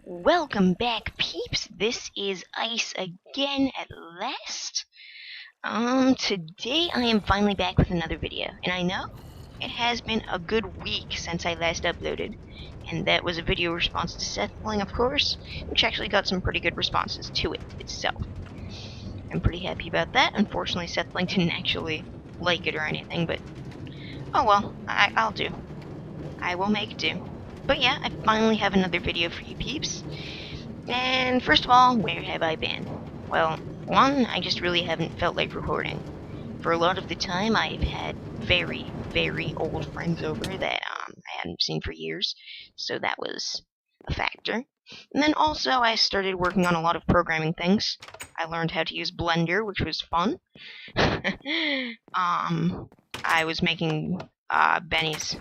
Welcome back, peeps. This is Ice again at last. Today I am finally back with another video, and I know it has been a good week since I last uploaded, and that was a video response to Settling, of course, which actually got some pretty good responses to it itself. I'm pretty happy about that. Unfortunately, Settling didn't actually like it or anything, but oh well, I'll do. I will make do. But yeah, I finally have another video for you peeps. And first of all, where have I been? Well, one, I just really haven't felt like recording. For a lot of the time, I've had very, very old friends over that I hadn't seen for years, so that was a factor. And then also, I started working on a lot of programming things. I learned how to use Blender, which was fun. I was making Benny's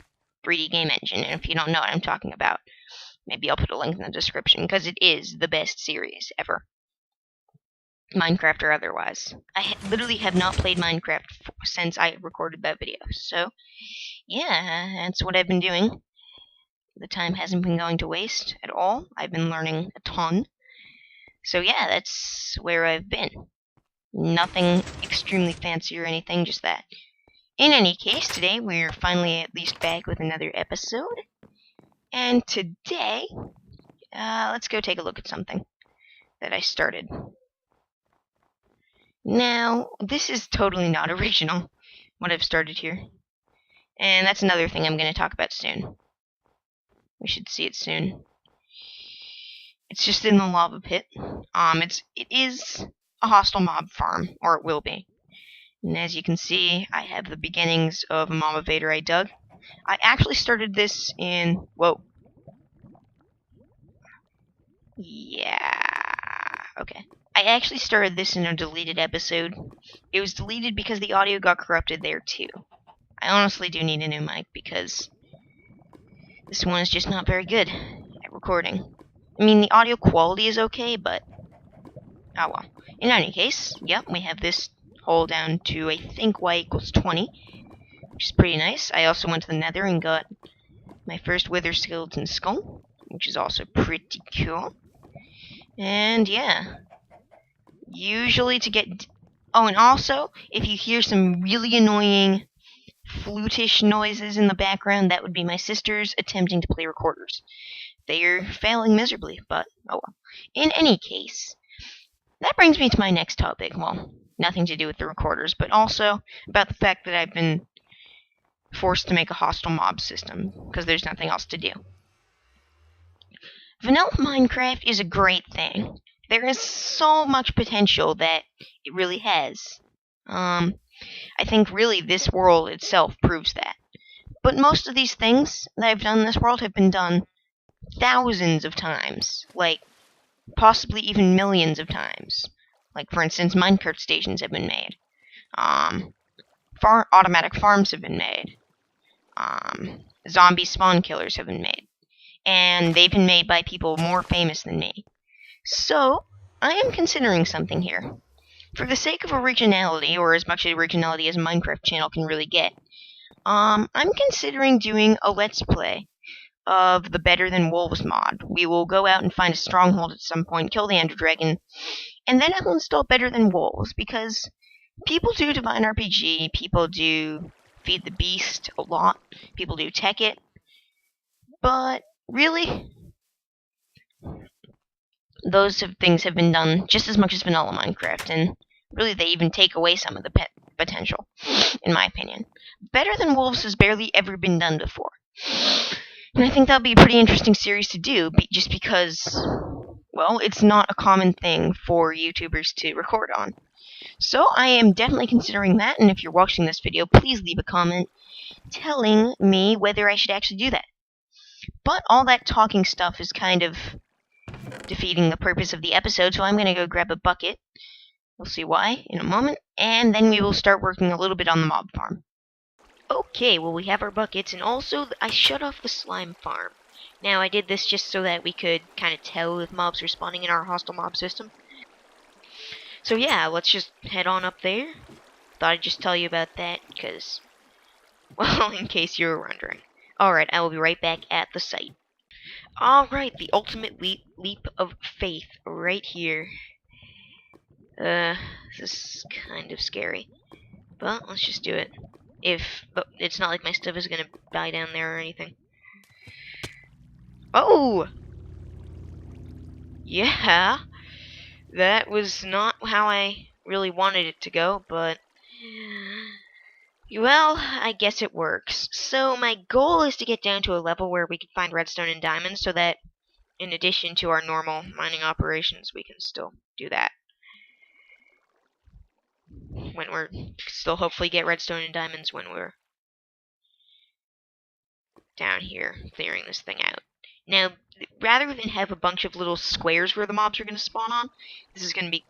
3D game engine, and if you don't know what I'm talking about, maybe I'll put a link in the description, because it is the best series ever. Minecraft or otherwise. I literally have not played Minecraft since I recorded that video. So, yeah, that's what I've been doing. The time hasn't been going to waste at all. I've been learning a ton. So yeah, that's where I've been. Nothing extremely fancy or anything, just that. In any case, today we're finally at least back with another episode. And today, let's go take a look at something that I started. Now, this is totally not original, what I've started here. And that's another thing I'm going to talk about soon. We should see it soon. It's just in the lava pit. It is a hostile mob farm, or it will be. And as you can see, I have the beginnings of a mob evader I dug. I actually started this in... Whoa. Yeah. Okay. I actually started this in a deleted episode. It was deleted because the audio got corrupted there too. I honestly do need a new mic because this one is just not very good at recording. I mean, the audio quality is okay, but oh well. In any case, yep, we have this hole down to I think y equals 20, which is pretty nice. I also went to the nether and got my first wither skeleton skull, which is also pretty cool. And yeah, usually to get... Oh, and also, if you hear some really annoying flutish noises in the background, that would be my sisters attempting to play recorders. They are failing miserably, but oh well. In any case, that brings me to my next topic. Well, nothing to do with the recorders, but also about the fact that I've been forced to make a hostile mob system, because there's nothing else to do. Vanilla Minecraft is a great thing. There is so much potential that it really has. I think really this world itself proves that. But most of these things that I've done in this world have been done thousands of times. Like, possibly even millions of times. Like, for instance, minecart stations have been made. Automatic farms have been made. Zombie spawn killers have been made. And they've been made by people more famous than me. So, I am considering something here. For the sake of originality, or as much originality as a Minecraft channel can really get, I'm considering doing a Let's Play of the Better Than Wolves mod. We will go out and find a stronghold at some point, kill the Ender Dragon, and then I will install Better Than Wolves, because people do Divine RPG, people do Feed the Beast a lot, people do Tech It, but really, those things have been done just as much as vanilla Minecraft, and really they even take away some of the potential, in my opinion. Better Than Wolves has barely ever been done before. And I think that'll be a pretty interesting series to do, just because, well, it's not a common thing for YouTubers to record on. So I am definitely considering that, and if you're watching this video, please leave a comment telling me whether I should actually do that. But all that talking stuff is kind of defeating the purpose of the episode, so I'm going to go grab a bucket. We'll see why in a moment, and then we will start working a little bit on the mob farm. Okay, well we have our buckets, and also I shut off the slime farm. Now I did this just so that we could kind of tell if mobs are spawning in our hostile mob system. So yeah, let's just head on up there. Thought I'd just tell you about that, because, well, in case you were wondering. Alright, I will be right back at the site. Alright, the ultimate leap of faith right here. This is kind of scary. But let's just do it. But it's not like my stuff is gonna die down there or anything. Oh! Yeah! That was not how I really wanted it to go, but... Well, I guess it works. So my goal is to get down to a level where we can find redstone and diamonds so that in addition to our normal mining operations, we can still do that. When we're still hopefully get redstone and diamonds when we're down here clearing this thing out. Now, rather than have a bunch of little squares where the mobs are going to spawn on, this is going to be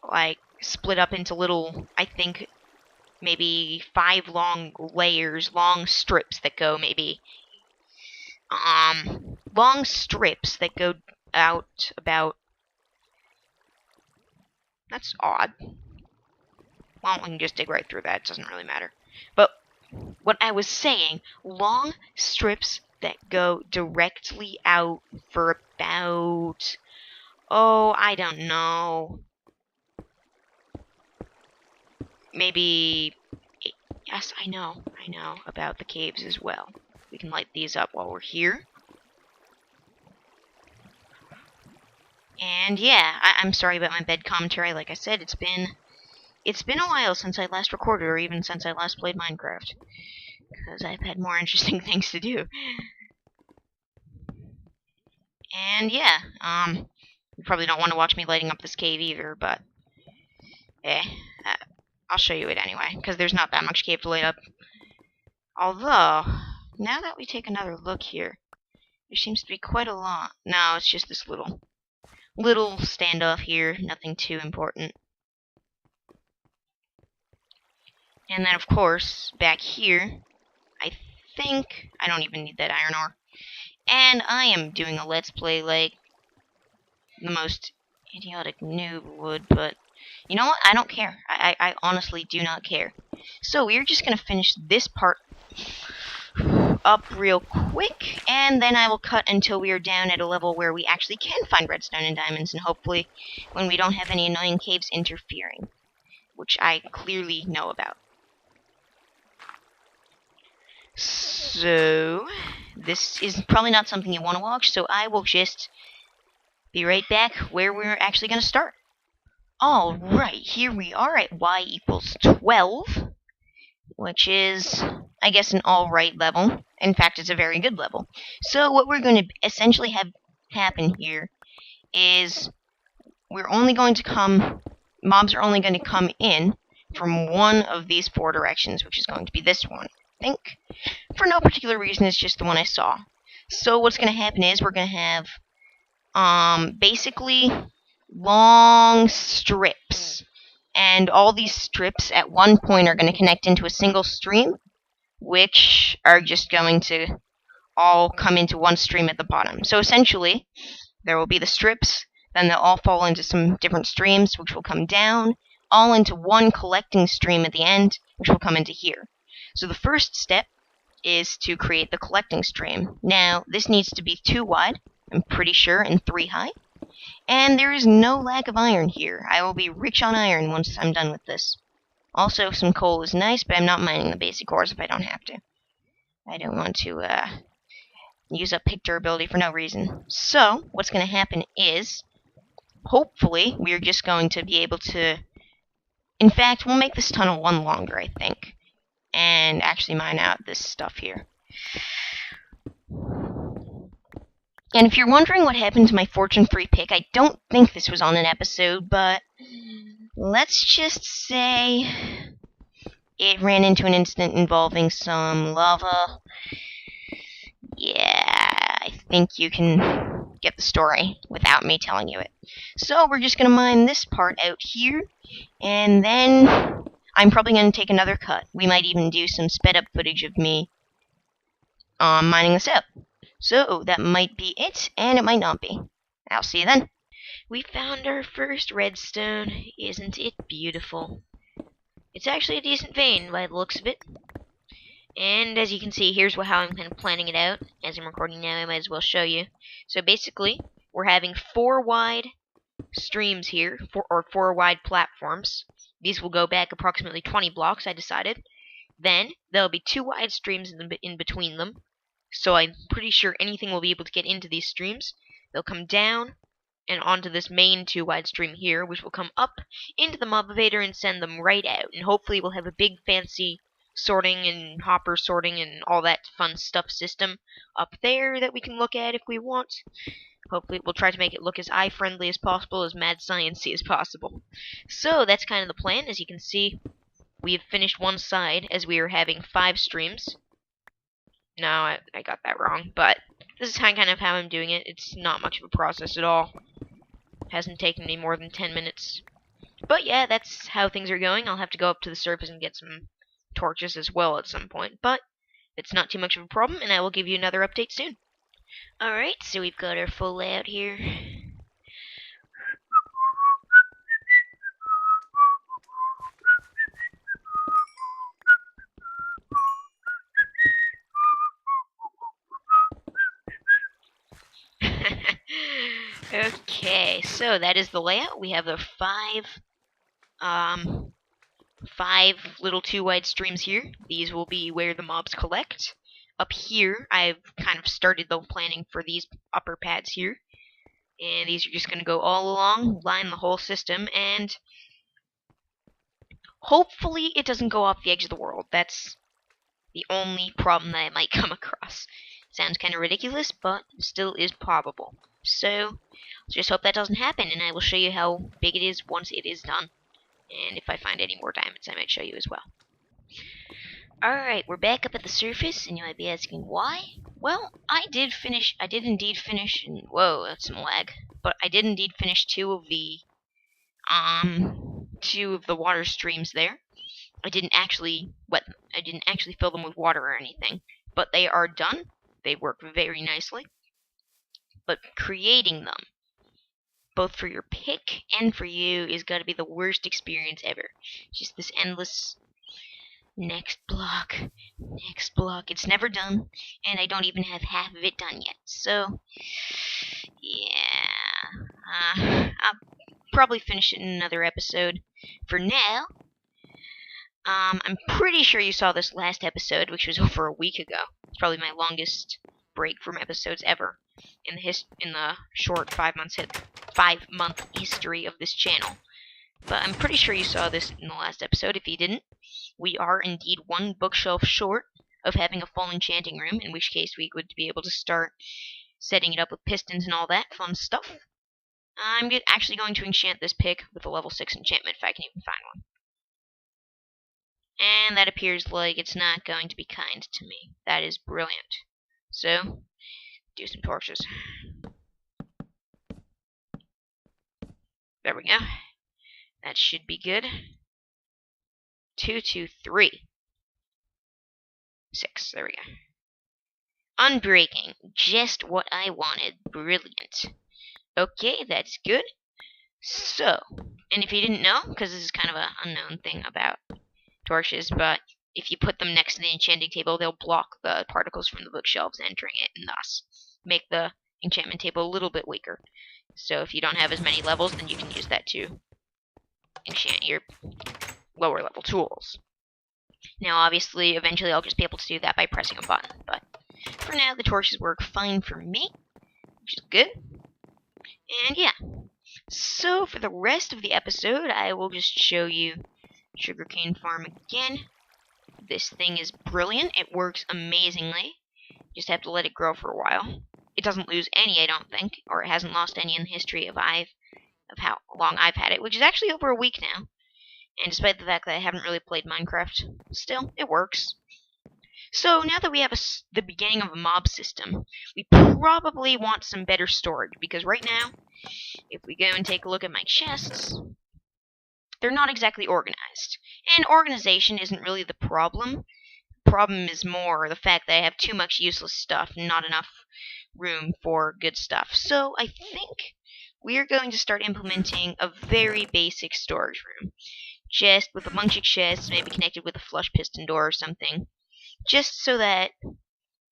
like split up into little, I think, maybe 5 long layers, long strips that go maybe long strips that go out about. That's odd. Well, we can just dig right through that. It doesn't really matter. But what I was saying, long strips that go directly out for about, oh, I don't know, maybe, yes, I know about the caves as well. We can light these up while we're here. And yeah, I'm sorry about my bed commentary. Like I said, it's been a while since I last recorded, or even since I last played Minecraft, because I've had more interesting things to do. And yeah, you probably don't want to watch me lighting up this cave either, but I'll show you it anyway, because there's not that much cave to light up. Although, now that we take another look here, there seems to be quite a lot. No, it's just this little standoff here, nothing too important. And then, of course, back here, I think I don't even need that iron ore. And I am doing a let's play like the most idiotic noob would, but you know what? I don't care. I honestly do not care. So we're just going to finish this part up real quick, and then I will cut until we are down at a level where we actually can find redstone and diamonds, and hopefully when we don't have any annoying caves interfering, which I clearly know about. So, this is probably not something you want to watch, so I will just be right back where we're actually going to start. Alright, here we are at y equals 12, which is, I guess, an alright level. In fact, it's a very good level. So what we're going to essentially have happen here is mobs are only going to come in from one of these 4 directions, which is going to be this one, I think. For no particular reason, it's just the one I saw. So what's going to happen is we're going to have basically long strips, and all these strips at one point are going to connect into a single stream, which are just going to all come into one stream at the bottom. So essentially, there will be the strips, then they'll all fall into some different streams, which will come down, all into one collecting stream at the end, which will come into here. So the first step is to create the collecting stream. Now, this needs to be 2 wide, I'm pretty sure, and 3 high. And there is no lack of iron here. I will be rich on iron once I'm done with this. Also, some coal is nice, but I'm not mining the basic ores if I don't have to. I don't want to use up pick durability for no reason. So, what's going to happen is, hopefully, we're just going to be able to... In fact, we'll make this tunnel 1 longer, I think. And actually mine out this stuff here. And if you're wondering what happened to my fortune-free pick, I don't think this was on an episode, but let's just say it ran into an incident involving some lava. Yeah, I think you can get the story without me telling you it. So we're just going to mine this part out here, and then I'm probably going to take another cut. We might even do some sped-up footage of me mining this out. So, that might be it, and it might not be. I'll see you then. We found our first redstone. Isn't it beautiful? It's actually a decent vein by the looks of it. And as you can see, here's how I'm kind of planning it out. As I'm recording now, I might as well show you. So basically, we're having 4 wide streams here, or 4 wide platforms. These will go back approximately 20 blocks, I decided. Then, there'll be 2 wide streams in between them. So I'm pretty sure anything will be able to get into these streams. They'll come down and onto this main 2 wide stream here, which will come up into the motivator and send them right out. And hopefully we'll have a big fancy sorting and hopper sorting and all that fun stuff system up there that we can look at if we want. Hopefully we'll try to make it look as eye-friendly as possible, as mad science-y as possible. So that's kind of the plan. As you can see, we have finished one side as we are having 5 streams. No, I got that wrong, but this is kind of how I'm doing it. It's not much of a process at all. Hasn't taken me more than 10 minutes. But yeah, that's how things are going. I'll have to go up to the surface and get some torches as well at some point, but it's not too much of a problem, and I will give you another update soon. Alright, so we've got our full layout here. Okay, so that is the layout. We have the 5 little 2 wide streams here. These will be where the mobs collect. Up here, I've kind of started the planning for these upper pads here. And these are just going to go all along, line the whole system, and hopefully it doesn't go off the edge of the world. That's the only problem that I might come across. Sounds kind of ridiculous, but still is probable. So, just hope that doesn't happen, and I will show you how big it is once it is done. And if I find any more diamonds, I might show you as well. Alright, we're back up at the surface, and you might be asking why? Well, I did indeed finish, and whoa, that's some lag. But I did indeed finish 2 of the water streams there. I didn't actually fill them with water or anything, but they are done. They work very nicely. But creating them, both for your pick and for you, is gotta be the worst experience ever. Just this endless next block. It's never done, and I don't even have half of it done yet. So, yeah, I'll probably finish it in another episode. For now, I'm pretty sure you saw this last episode, which was over a week ago. It's probably my longest break from episodes ever in the short 5-month history of this channel. But I'm pretty sure you saw this in the last episode. If you didn't, we are indeed 1 bookshelf short of having a full enchanting room, in which case we would be able to start setting it up with pistons and all that fun stuff. I'm actually going to enchant this pick with a level 6 enchantment if I can even find one. And that appears like it's not going to be kind to me. That is brilliant. So, do some torches. There we go. That should be good. 2, 2, 3. 6. There we go. Unbreaking. Just what I wanted. Brilliant. Okay, that's good. So, and if you didn't know, because this is kind of an unknown thing about torches, but if you put them next to the enchanting table, they'll block the particles from the bookshelves entering it, and thus make the enchantment table a little bit weaker. So if you don't have as many levels, then you can use that to enchant your lower level tools. Now obviously, eventually I'll just be able to do that by pressing a button, but for now the torches work fine for me, which is good. And yeah, so for the rest of the episode, I will just show you sugarcane farm again. This thing is brilliant. It works amazingly. Just have to let it grow for a while. It doesn't lose any, I don't think, or it hasn't lost any in the history of how long I've had it, which is actually over a week now. And despite the fact that I haven't really played Minecraft, still, it works. So now that we have the beginning of a mob system, we probably want some better storage, because right now, if we go and take a look at my chests, they're not exactly organized. And organization isn't really the problem. The problem is more the fact that I have too much useless stuff and not enough room for good stuff. So I think we're going to start implementing a very basic storage room. Just with a bunch of chests, maybe connected with a flush piston door or something. just so that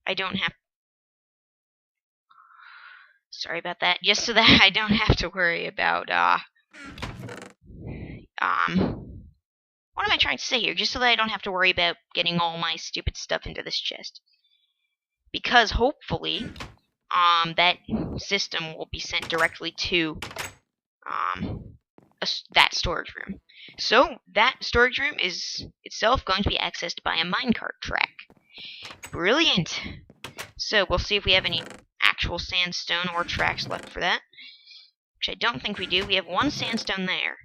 I don't have... Sorry about that. Just so that I don't have to worry about, what am I trying to say here? Just so that I don't have to worry about getting all my stupid stuff into this chest. Because hopefully, that system will be sent directly to, that storage room. So, that storage room is itself going to be accessed by a minecart track. Brilliant! So, we'll see if we have any actual sandstone or tracks left for that. Which I don't think we do. We have one sandstone there.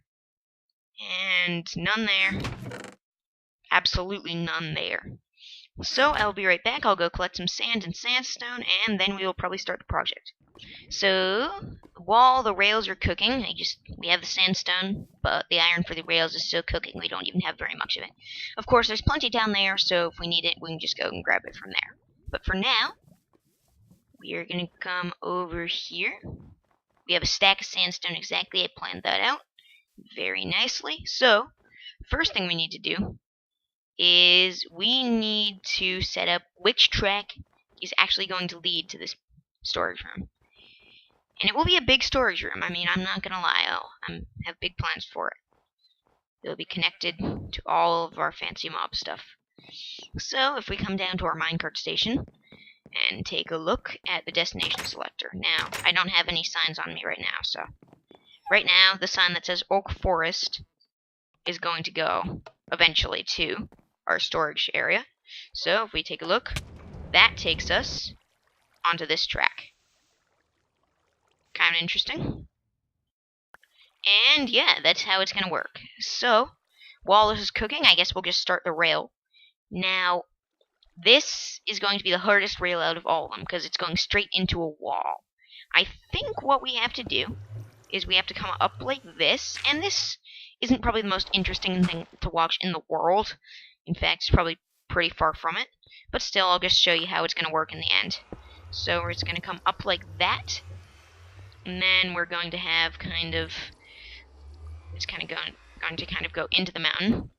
And none there. Absolutely none there. So, I'll be right back. I'll go collect some sand and sandstone, and then we will probably start the project. So, while the rails are cooking, we have the sandstone, but the iron for the rails is still cooking. We don't even have very much of it. Of course, there's plenty down there, so if we need it, we can just go and grab it from there. But for now, we are going to come over here. We have a stack of sandstone exactly. I planned that out very nicely. So, first thing we need to do is we need to set up which track is actually going to lead to this storage room. And it will be a big storage room. I mean, I'm not going to lie. I have big plans for it. It'll be connected to all of our fancy mob stuff. So, if we come down to our minecart station and take a look at the destination selector. Now, I don't have any signs on me right now, so... Right now, the sign that says Oak Forest is going to go, eventually, to our storage area. So, if we take a look, that takes us onto this track. Kind of interesting. And yeah, that's how it's going to work. So, while this is cooking, I guess we'll just start the rail. Now, this is going to be the hardest rail out of all of them, because it's going straight into a wall. I think what we have to do is we have to come up like this, and this isn't probably the most interesting thing to watch in the world. In fact, it's probably pretty far from it. But still, I'll just show you how it's going to work in the end. So, it's going to come up like that, and then we're going to have kind of... It's kind of going to kind of go into the mountain,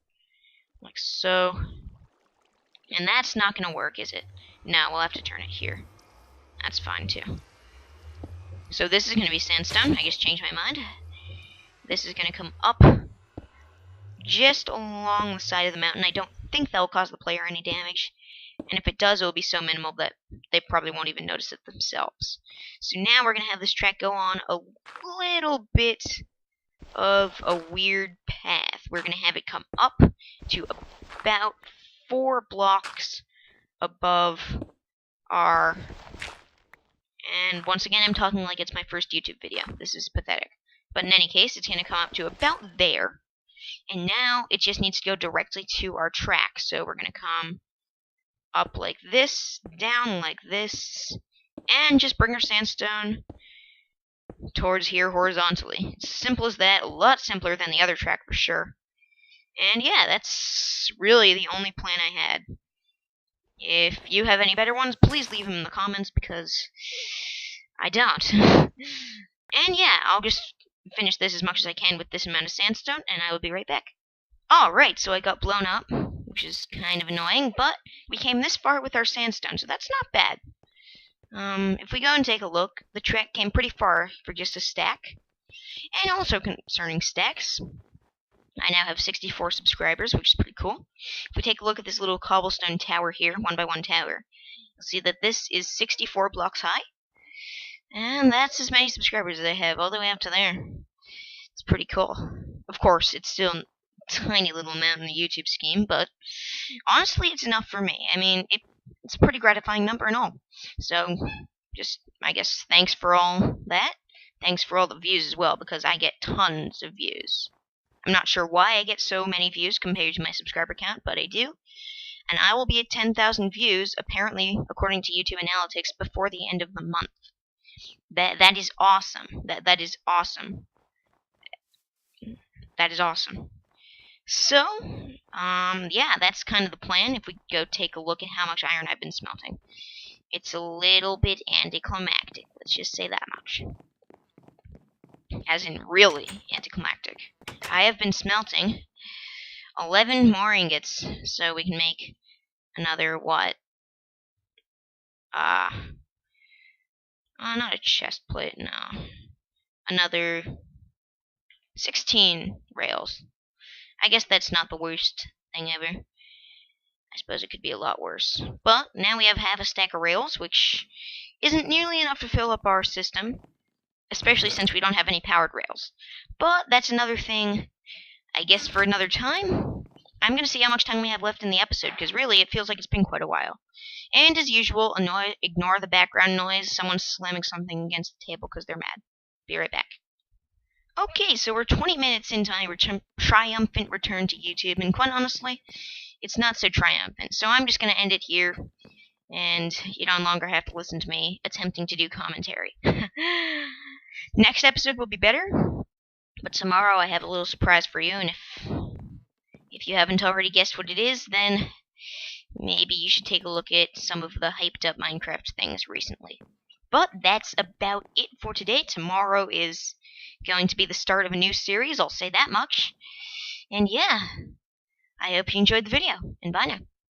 like so. And that's not going to work, is it? No, we'll have to turn it here. That's fine, too. So this is going to be sandstone. I just changed my mind. This is going to come up just along the side of the mountain. I don't think that will cause the player any damage. And if it does, it will be so minimal that they probably won't even notice it themselves. So now we're going to have this track go on a little bit of a weird path. We're going to have it come up to about 4 blocks above our... And once again, I'm talking like it's my first YouTube video. This is pathetic. But in any case, it's going to come up to about there. And now it just needs to go directly to our track. So we're going to come up like this, down like this, and just bring our sandstone towards here horizontally. It's as simple as that. A lot simpler than the other track for sure. And yeah, that's really the only plan I had. If you have any better ones, please leave them in the comments, because I don't. And yeah, I'll just finish this as much as I can with this amount of sandstone, and I will be right back. Alright, so I got blown up, which is kind of annoying, but we came this far with our sandstone, so that's not bad. If we go and take a look, the track came pretty far for just a stack. And also concerning stacks, I now have 64 subscribers, which is pretty cool. If we take a look at this little cobblestone tower here, 1x1 tower, you'll see that this is 64 blocks high. And that's as many subscribers as I have, all the way up to there. It's pretty cool. Of course, it's still a tiny little amount in the YouTube scheme, but honestly, it's enough for me. I mean, it's a pretty gratifying number and all. So, just, I guess, thanks for all that. Thanks for all the views as well, because I get tons of views. I'm not sure why I get so many views compared to my subscriber count, but I do. And I will be at 10,000 views, apparently, according to YouTube Analytics, before the end of the month. That is awesome. That is awesome. That is awesome. So, yeah, that's kind of the plan. If we go take a look at how much iron I've been smelting. It's a little bit anticlimactic, let's just say that much. As in, really anticlimactic. I have been smelting 11 more ingots, so we can make another what? Not a chest plate, no. Another 16 rails. I guess that's not the worst thing ever. I suppose it could be a lot worse. But now we have half a stack of rails, which isn't nearly enough to fill up our system, especially since we don't have any powered rails. But that's another thing, I guess, for another time. I'm going to see how much time we have left in the episode, because really it feels like it's been quite a while. And as usual, ignore the background noise. Someone's slamming something against the table because they're mad. Be right back. Okay, so we're 20 minutes into my triumphant return to YouTube, and quite honestly, it's not so triumphant. So I'm just going to end it here, and you no longer have to listen to me attempting to do commentary. Next episode will be better, but tomorrow I have a little surprise for you, and if you haven't already guessed what it is, then maybe you should take a look at some of the hyped up Minecraft things recently. But that's about it for today. Tomorrow is going to be the start of a new series, I'll say that much. And yeah, I hope you enjoyed the video, and bye now.